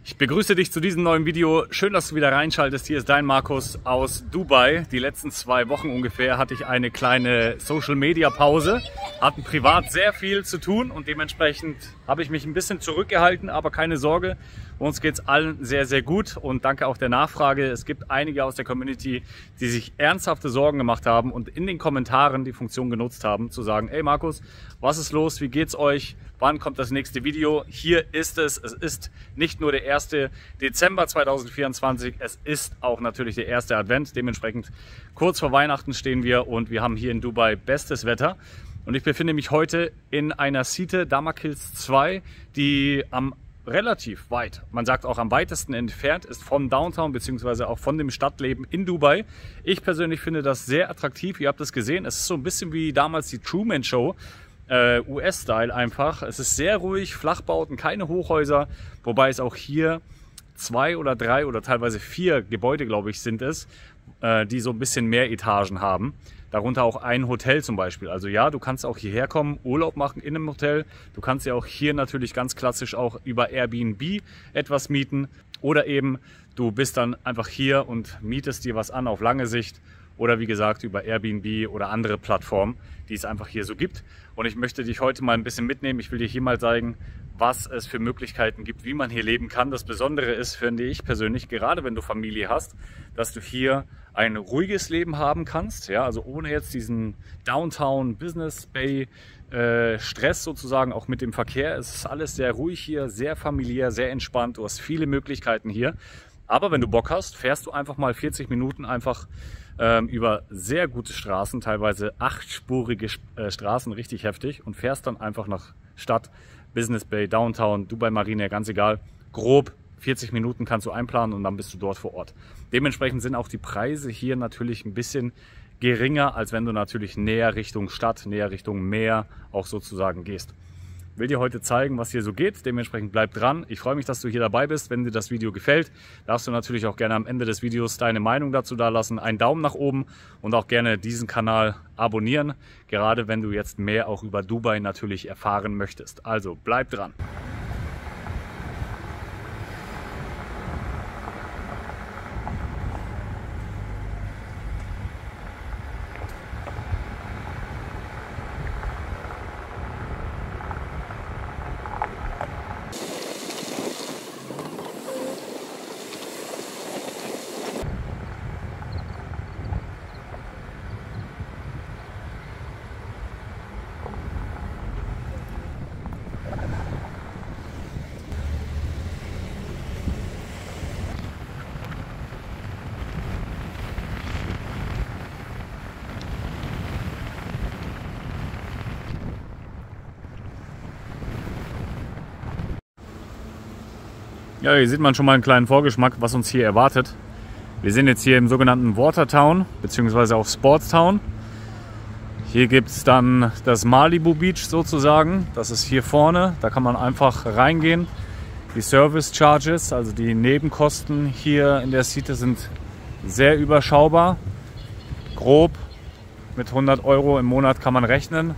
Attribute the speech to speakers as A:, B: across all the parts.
A: Ich begrüße dich zu diesem neuen Video. Schön, dass du wieder reinschaltest. Hier ist dein Markus aus Dubai. Die letzten 2 Wochen ungefähr hatte ich eine kleine Social-Media-Pause. Hatten privat sehr viel zu tun und dementsprechend habe ich mich ein bisschen zurückgehalten, aber keine Sorge. Uns geht es allen sehr, sehr gut und danke auch der Nachfrage. Es gibt einige aus der Community, die sich ernsthafte Sorgen gemacht haben und in den Kommentaren die Funktion genutzt haben, zu sagen, ey Markus, was ist los? Wie geht's euch? Wann kommt das nächste Video? Hier ist es. Es ist nicht nur der 1. Dezember 2024, es ist auch natürlich der 1. Advent. Dementsprechend kurz vor Weihnachten stehen wir und wir haben hier in Dubai bestes Wetter. Und ich befinde mich heute in einer Site Damak Hills 2, die am relativ weit, man sagt auch am weitesten entfernt ist vom Downtown bzw. auch von dem Stadtleben in Dubai. Ich persönlich finde das sehr attraktiv. Ihr habt es gesehen, es ist so ein bisschen wie damals die Truman Show, US-Style einfach. Es ist sehr ruhig, Flachbauten, keine Hochhäuser, wobei es auch hier 2 oder 3 oder teilweise 4 Gebäude, glaube ich, sind es, die so ein bisschen mehr Etagen haben. Darunter auch ein Hotel zum Beispiel. Also ja, du kannst auch hierher kommen, Urlaub machen in einem Hotel. Du kannst ja auch hier natürlich ganz klassisch auch über Airbnb etwas mieten. Oder eben du bist dann einfach hier und mietest dir was an auf lange Sicht. Oder wie gesagt über Airbnb oder andere Plattformen, die es einfach hier so gibt. Und ich möchte dich heute mal ein bisschen mitnehmen. Ich will dir hier mal zeigen, was es für Möglichkeiten gibt, wie man hier leben kann. Das Besondere ist, finde ich persönlich, gerade wenn du Familie hast, dass du hier ein ruhiges Leben haben kannst, ja, also ohne jetzt diesen Downtown Business Bay Stress sozusagen, auch mit dem Verkehr. Es ist alles sehr ruhig hier, sehr familiär, sehr entspannt. Du hast viele Möglichkeiten hier. Aber wenn du Bock hast, fährst du einfach mal 40 Minuten einfach über sehr gute Straßen, teilweise 8-spurige Straßen, richtig heftig, und fährst dann einfach nach Stadt, Business Bay, Downtown, Dubai Marina, ganz egal, grob 40 Minuten kannst du einplanen und dann bist du dort vor Ort. Dementsprechend sind auch die Preise hier natürlich ein bisschen geringer, als wenn du natürlich näher Richtung Stadt, näher Richtung Meer auch sozusagen gehst. Ich will dir heute zeigen, was hier so geht. Dementsprechend bleib dran. Ich freue mich, dass du hier dabei bist. Wenn dir das Video gefällt, darfst du natürlich auch gerne am Ende des Videos deine Meinung dazu dalassen. Einen Daumen nach oben und auch gerne diesen Kanal abonnieren. Gerade wenn du jetzt mehr auch über Dubai natürlich erfahren möchtest. Also bleib dran. Ja, hier sieht man schon mal einen kleinen Vorgeschmack, was uns hier erwartet. Wir sind jetzt hier im sogenannten Watertown bzw. auch Sportstown. Hier gibt es dann das Malibu Beach sozusagen. Das ist hier vorne. Da kann man einfach reingehen. Die Service Charges, also die Nebenkosten hier in der Site, sind sehr überschaubar. Grob mit 100 € im Monat kann man rechnen.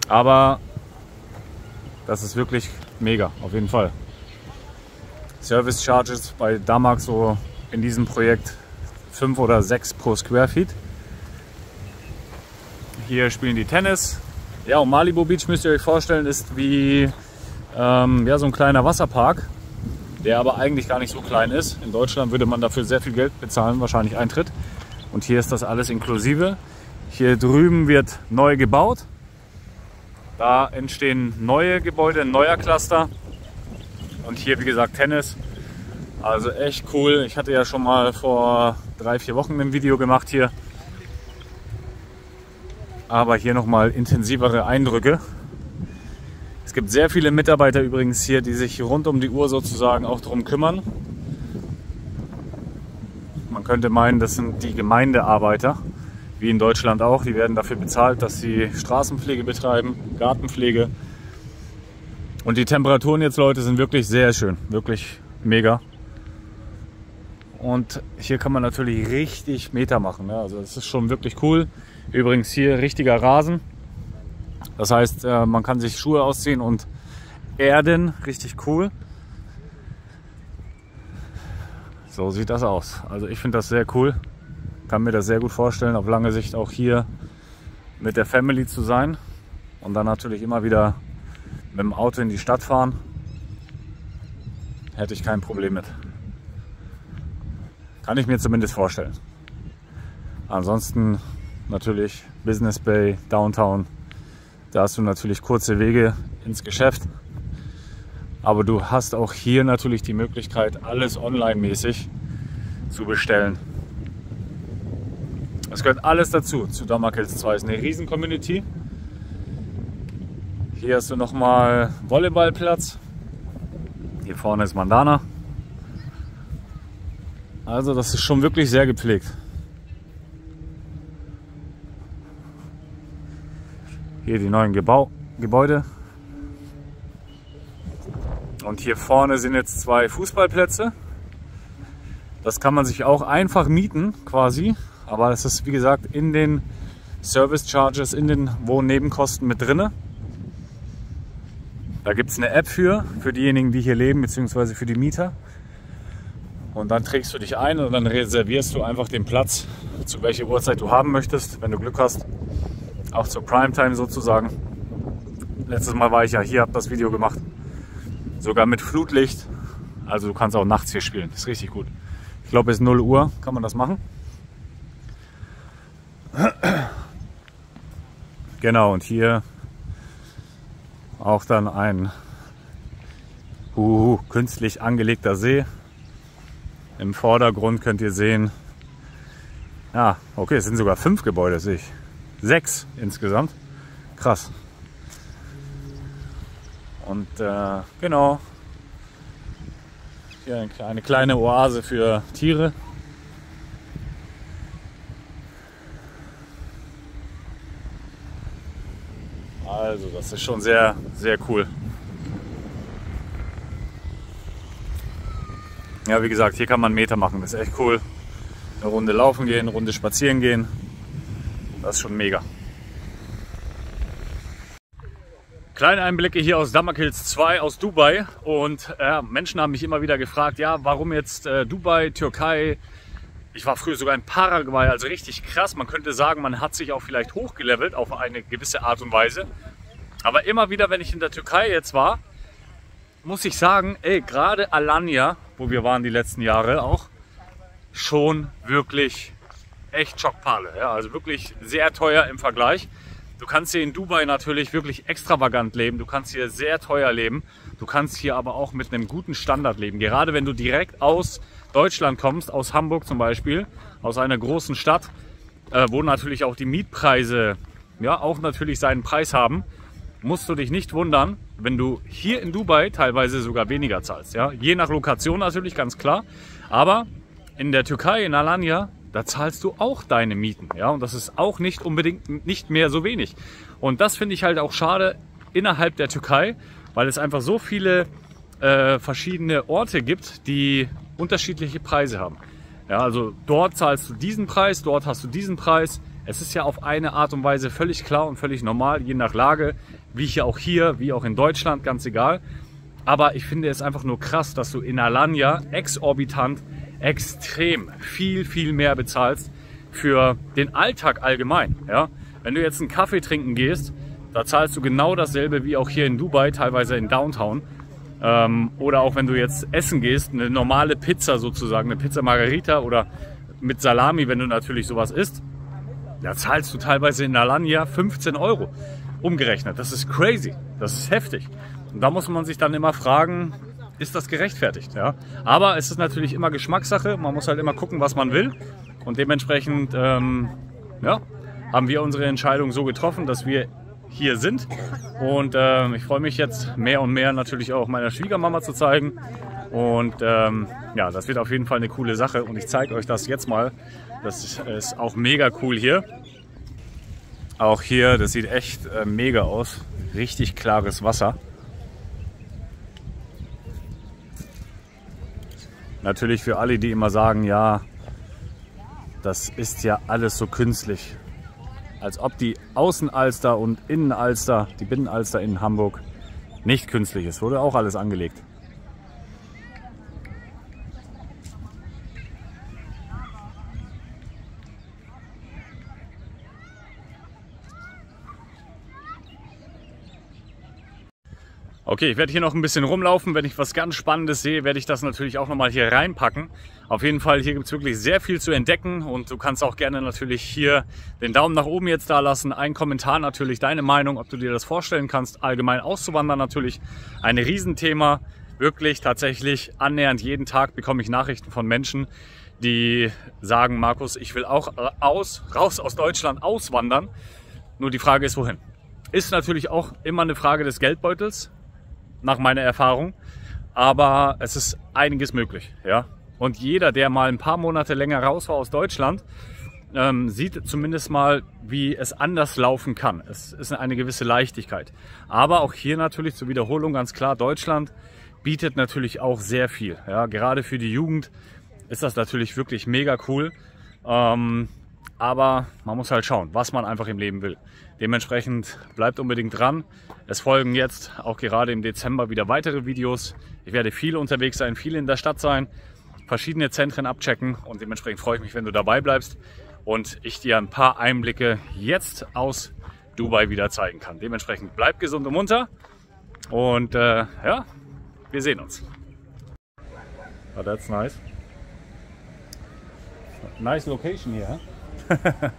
A: Aber das ist wirklich mega, auf jeden Fall. Service Charges bei Damak so in diesem Projekt 5 oder 6 pro Square Feet. Hier spielen die Tennis. Ja, und Malibu Beach, müsst ihr euch vorstellen, ist wie ja, so ein kleiner Wasserpark, der aber eigentlich gar nicht so klein ist. In Deutschland würde man dafür sehr viel Geld bezahlen, wahrscheinlich Eintritt. Und hier ist das alles inklusive. Hier drüben wird neu gebaut. Da entstehen neue Gebäude, ein neuer Cluster. Und hier, wie gesagt, Tennis. Also echt cool. Ich hatte ja schon mal vor 3-4 Wochen ein Video gemacht hier. Aber hier nochmal intensivere Eindrücke. Es gibt sehr viele Mitarbeiter übrigens hier, die sich rund um die Uhr sozusagen auch darum kümmern. Man könnte meinen, das sind die Gemeindearbeiter, wie in Deutschland auch. Die werden dafür bezahlt, dass sie Straßenpflege betreiben, Gartenpflege. Und die Temperaturen jetzt, Leute, sind wirklich sehr schön, wirklich mega. Und hier kann man natürlich richtig Meter machen. Ja, also das ist schon wirklich cool. Übrigens hier richtiger Rasen. Das heißt, man kann sich Schuhe ausziehen und erden, richtig cool. So sieht das aus. Also ich finde das sehr cool. Kann mir das sehr gut vorstellen, auf lange Sicht auch hier mit der Family zu sein. Und dann natürlich immer wieder mit dem Auto in die Stadt fahren. Hätte ich kein Problem mit. Kann ich mir zumindest vorstellen. Ansonsten natürlich Business Bay, Downtown. Da hast du natürlich kurze Wege ins Geschäft. Aber du hast auch hier natürlich die Möglichkeit, alles online-mäßig zu bestellen. Es gehört alles dazu. Zu Damak Hills 2 ist eine riesen Community. Hier hast du nochmal Volleyballplatz. Hier vorne ist Mandana. Also das ist schon wirklich sehr gepflegt. Hier die neuen Gebäude. Und hier vorne sind jetzt 2 Fußballplätze. Das kann man sich auch einfach mieten quasi. Aber das ist wie gesagt in den Service Charges, in den Wohnnebenkosten mit drin. Da gibt es eine App für diejenigen, die hier leben, beziehungsweise für die Mieter. Und dann trägst du dich ein und dann reservierst du einfach den Platz, zu welcher Uhrzeit du haben möchtest, wenn du Glück hast. Auch zur Primetime sozusagen. Letztes Mal war ich ja hier, habe das Video gemacht. Sogar mit Flutlicht. Also du kannst auch nachts hier spielen. Das ist richtig gut. Ich glaube bis 0 Uhr kann man das machen. Genau, und hier auch dann ein künstlich angelegter See. Im Vordergrund könnt ihr sehen, ja, okay, es sind sogar 5 Gebäude, sehe ich. 6 insgesamt. Krass. Und genau, hier eine kleine Oase für Tiere. Also das ist schon sehr, sehr cool. Ja, wie gesagt, hier kann man Meter machen, das ist echt cool. Eine Runde laufen gehen, eine Runde spazieren gehen. Das ist schon mega. Kleine Einblicke hier aus Damak Hills 2 aus Dubai. Und Menschen haben mich immer wieder gefragt, ja, warum jetzt Dubai, Türkei? Ich war früher sogar in Paraguay, also richtig krass. Man könnte sagen, man hat sich auch vielleicht hochgelevelt auf eine gewisse Art und Weise. Aber immer wieder, wenn ich in der Türkei jetzt war, muss ich sagen, ey, gerade Alanya, wo wir waren die letzten Jahre auch, schon wirklich echt Schockpale. Ja, also wirklich sehr teuer im Vergleich. Du kannst hier in Dubai natürlich wirklich extravagant leben. Du kannst hier sehr teuer leben. Du kannst hier aber auch mit einem guten Standard leben. Gerade wenn du direkt aus Deutschland kommst, aus Hamburg zum Beispiel, aus einer großen Stadt, wo natürlich auch die Mietpreise ja auch natürlich seinen Preis haben, musst du dich nicht wundern, wenn du hier in Dubai teilweise sogar weniger zahlst. Ja? Je nach Lokation natürlich, ganz klar. Aber in der Türkei, in Alanya, da zahlst du auch deine Mieten. Ja? Und das ist auch nicht unbedingt nicht mehr so wenig. Und das finde ich halt auch schade innerhalb der Türkei, weil es einfach so viele verschiedene Orte gibt, die unterschiedliche Preise haben. Ja, also dort zahlst du diesen Preis, dort hast du diesen Preis. Es ist ja auf eine Art und Weise völlig klar und völlig normal, je nach Lage, wie hier, wie auch in Deutschland, ganz egal. Aber ich finde es einfach nur krass, dass du in Alanya exorbitant extrem viel mehr bezahlst für den Alltag allgemein. Ja? Wenn du jetzt einen Kaffee trinken gehst, da zahlst du genau dasselbe wie auch hier in Dubai, teilweise in Downtown. Oder auch wenn du jetzt essen gehst, eine normale Pizza sozusagen, eine Pizza Margherita oder mit Salami, wenn du natürlich sowas isst, da zahlst du teilweise in Alanya 15 € umgerechnet. Das ist crazy, das ist heftig. Und da muss man sich dann immer fragen, ist das gerechtfertigt? Ja? Aber es ist natürlich immer Geschmackssache, man muss halt immer gucken, was man will. Und dementsprechend ja, haben wir unsere Entscheidung so getroffen, dass wir hier sind. Und ich freue mich jetzt mehr und mehr natürlich auch meiner Schwiegermama zu zeigen. Und ja, das wird auf jeden Fall eine coole Sache. Und ich zeige euch das jetzt mal. Das ist auch mega cool hier. Auch hier, das sieht echt mega aus. Richtig klares Wasser. Natürlich für alle, die immer sagen, ja, das ist ja alles so künstlich. Als ob die Außenalster und Innenalster, die Binnenalster in Hamburg, nicht künstlich ist. Wurde auch alles angelegt. Okay, ich werde hier noch ein bisschen rumlaufen. Wenn ich was ganz Spannendes sehe, werde ich das natürlich auch nochmal hier reinpacken. Auf jeden Fall, hier gibt es wirklich sehr viel zu entdecken und du kannst auch gerne natürlich hier den Daumen nach oben jetzt da lassen. Einen Kommentar natürlich, deine Meinung, ob du dir das vorstellen kannst, allgemein auszuwandern natürlich. Ein Riesenthema, wirklich tatsächlich annähernd jeden Tag bekomme ich Nachrichten von Menschen, die sagen, Markus, ich will auch raus aus Deutschland auswandern. Nur die Frage ist, wohin? Ist natürlich auch immer eine Frage des Geldbeutels, nach meiner Erfahrung, aber es ist einiges möglich, ja. Und jeder, der mal ein paar Monate länger raus war aus Deutschland, sieht zumindest mal, wie es anders laufen kann. Es ist eine gewisse Leichtigkeit. Aber auch hier natürlich zur Wiederholung ganz klar, Deutschland bietet natürlich auch sehr viel. Ja. Gerade für die Jugend ist das natürlich wirklich mega cool. Aber man muss halt schauen, was man einfach im Leben will. Dementsprechend bleibt unbedingt dran. Es folgen jetzt auch gerade im Dezember wieder weitere Videos. Ich werde viel unterwegs sein, viel in der Stadt sein, verschiedene Zentren abchecken und dementsprechend freue ich mich, wenn du dabei bleibst und ich dir ein paar Einblicke jetzt aus Dubai wieder zeigen kann. Dementsprechend bleib gesund und munter und ja, wir sehen uns. Oh, that's nice. Nice location here. Huh?